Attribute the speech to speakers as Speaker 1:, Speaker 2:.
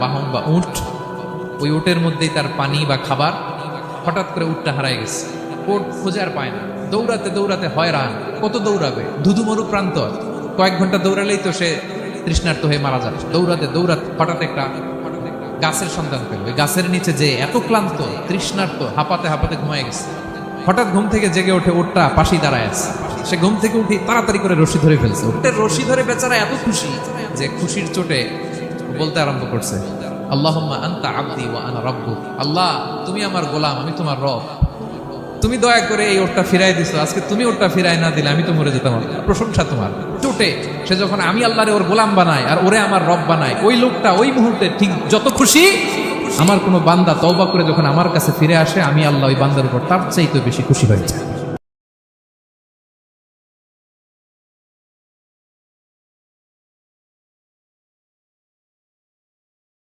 Speaker 1: বাহন বা উট, ওই উটের মধ্যেই তার পানি বা খাবার। হঠাৎ করে উটটা হারায় গেছে, উট খুঁজে আর পায় না, দৌড়াতে দৌড়াতে হয়রান, কত দৌড়াবে, ধুধু মরু প্রান্ত, কয়েক ঘন্টা দৌড়ালেই তো সে তৃষ্ণার্ত হয়ে মারা যাবে। দৌড়াতে দৌড়াতে হঠাৎ একটা গাছের সন্ধান পেল। ওই গাছের নিচে যে এত ক্লান্ত, তৃষ্ণার্ত, হাঁপাতে হাঁপাতে ঘুমায় গেছে। হঠাৎ ঘুম থেকে জেগে ওঠে, উটটা পাশেই দাঁড়ায় আছে। সে ঘুম থেকে উঠে তাড়াতাড়ি করে রশি ধরে ফেলছে। উটের রশি ধরে বেচারা এত খুশি যে খুশির চোটে বলতে আরম্ভ করছে, আল্লাহুম্মা আনতা আবদি ওয়া আনা রাব্বুক। আল্লাহ, তুমি আমার গোলাম, আমি তোমার রব। তুমি দয়া করে এই ওটটা ফিরাই দিছো, আজকে তুমি ওটটা ফিরাই না দিলে আমি তো মরে যেতাম। প্রশংসা তোমার। চোটে সে যখন আমি আল্লাহরে ওর গোলাম বানাই আর ওরে আমার রব বানাই, ওই লোকটা ওই মুহূর্তে ঠিক যত খুশি, আমার কোনো বান্দা তওবা করে যখন আমার কাছে ফিরে আসে, আমি আল্লাহ ওই বান্দার উপর তার চাইতে বেশি খুশি হয়ে যায়।